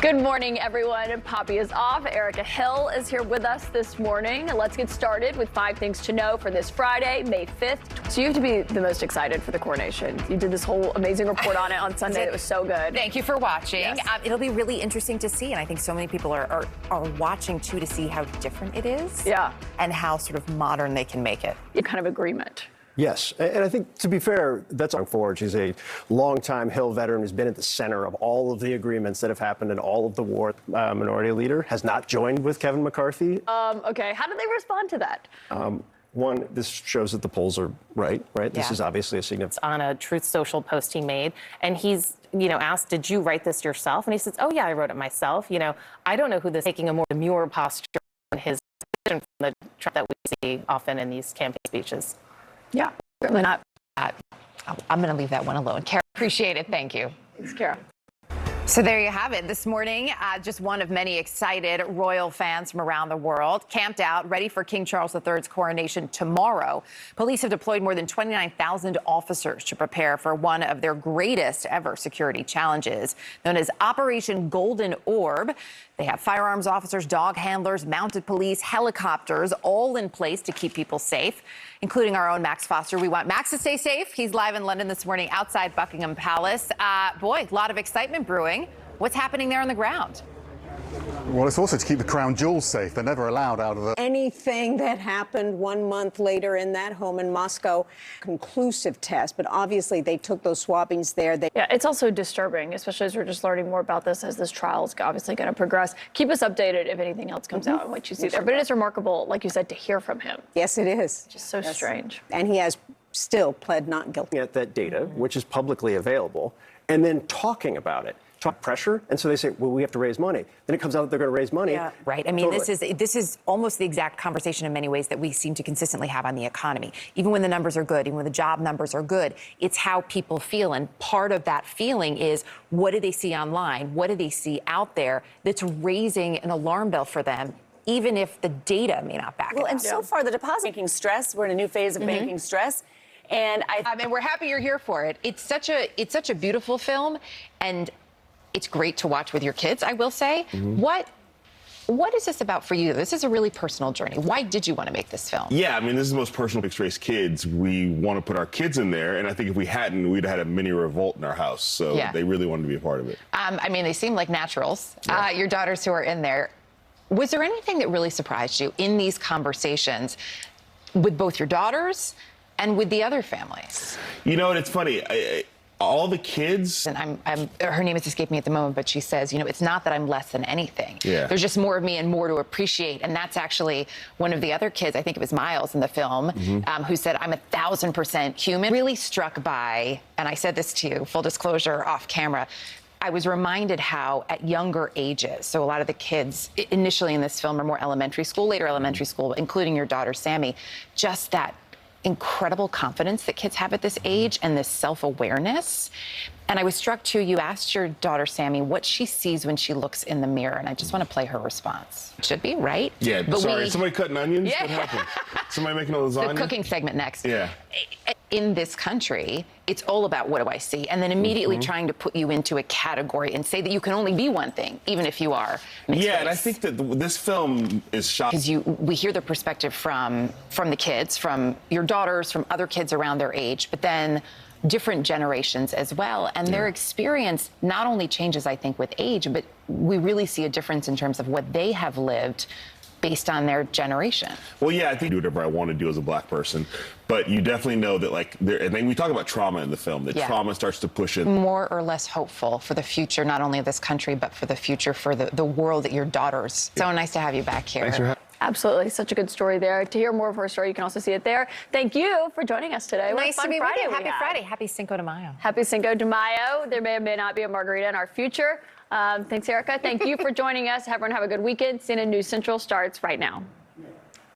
Good morning, everyone. Poppy is off. Erica Hill is here with us this morning. Let's get started with 5 things to know for this Friday, May 5th. So you have to be the most excited for the coronation. You did this whole amazing report on it on Sunday. It was so good. Thank you for watching. Yes. It'll be really interesting to see, and I think so many people are watching too to see how different it is. Yeah. And how sort of modern they can make it. Kind of agreement. Yes, and I think, to be fair, that's going forward. She's a longtime Hill veteran who's been at the center of all of the agreements that have happened in all of the war. Minority Leader has not joined with Kevin McCarthy. Okay, how did they respond to that? One, this shows that the polls are right? This is obviously a significant. On a Truth Social post he made, and he's, asked, did you write this yourself? And he says, oh yeah, I wrote it myself. I don't know who this taking a more demure posture on his position from the Trump that we see often in these campaign speeches. Yeah, certainly not. I'm going to leave that one alone. Kara, appreciate it. Thank you. Thanks, Kara. So there you have it. This morning, just one of many excited royal fans from around the world camped out, ready for King Charles III's coronation tomorrow. Police have deployed more than 29,000 officers to prepare for one of their greatest ever security challenges, known as Operation Golden Orb. They have firearms officers, dog handlers, mounted police, helicopters, all in place to keep people safe, including our own Max Foster. We want Max to stay safe. He's live in London this morning outside Buckingham Palace. Boy, a lot of excitement brewing. What's happening there on the ground? Well, it's also to keep the crown jewels safe. They're never allowed out of the... Anything that happened 1 month later in that home in Moscow, conclusive test, but obviously they took those swabbings there. Yeah, it's also disturbing, especially as we're just learning more about this as this trial is obviously going to progress. Keep us updated if anything else comes out and what you see there. But it is remarkable, like you said, to hear from him. Yes, it is. Just so strange. And he has still pled not guilty. At that data, which is publicly available, and then talking about it. Talk pressure, and so they say, well, we have to raise money. Then it comes out that they're going to raise money. Yeah, right. I mean, Totally. this is almost the exact conversation in many ways that we seem to consistently have on the economy. Even when the numbers are good, even when the job numbers are good, it's how people feel. And part of that feeling is, what do they see online? What do they see out there that's raising an alarm bell for them, even if the data may not back it up? And so far, the deposit banking stress, we're in a new phase of banking stress. And and we're happy you're here for it. It's such a beautiful film, and it's great to watch with your kids, I will say. What is this about for you? This is a really personal journey. Why did you want to make this film? Yeah, I mean, this is the most personal mixed race kids. We want to put our kids in there, and I think if we hadn't, we'd have had a mini revolt in our house. So they really wanted to be a part of it. I mean, they seem like naturals, your daughters who are in there. Was there anything that really surprised you in these conversations with both your daughters and with the other families? You know, and it's funny. All the kids... And her name has escaped me at the moment, but she says, it's not that I'm less than anything. Yeah. There's just more of me and more to appreciate. And that's actually one of the other kids, I think it was Miles in the film, who said, I'm 1,000% human. Really struck by, and I said this to you, full disclosure, off camera, I was reminded how at younger ages, so a lot of the kids initially in this film are more elementary school, later elementary school, including your daughter, Sammy, just that incredible confidence that kids have at this age and this self-awareness. And I was struck too, you asked your daughter, Sammy, what she sees when she looks in the mirror. And I just want to play her response. It should be, right? Yeah, but sorry, somebody cutting onions? Yeah. What happened? Somebody making a lasagna? The cooking segment next. Yeah. In this country, it's all about what do I see? And then immediately trying to put you into a category and say that you can only be one thing, even if you are mixed race. And I think that this film is shot... Because we hear the perspective from the kids, from your daughters, from other kids around their age, but then different generations as well. And their experience not only changes, I think, with age, but we really see a difference in terms of what they have lived based on their generation. Well, yeah, I think I do whatever I want to do as a black person, but you definitely know that, and then we talk about trauma in the film, that trauma starts to push in. More or less hopeful for the future, not only of this country, but for the future, for the world that your daughters. So nice to have you back here. Thanks for having me. Absolutely. Such a good story there. To hear more of her story, you can also see it there. Thank you for joining us today. Nice to be with you. Happy Friday. Friday. Happy Cinco de Mayo. Happy Cinco de Mayo. There may or may not be a margarita in our future. Thanks, Erica. Thank you for joining us. Everyone have a good weekend. CNN News Central starts right now.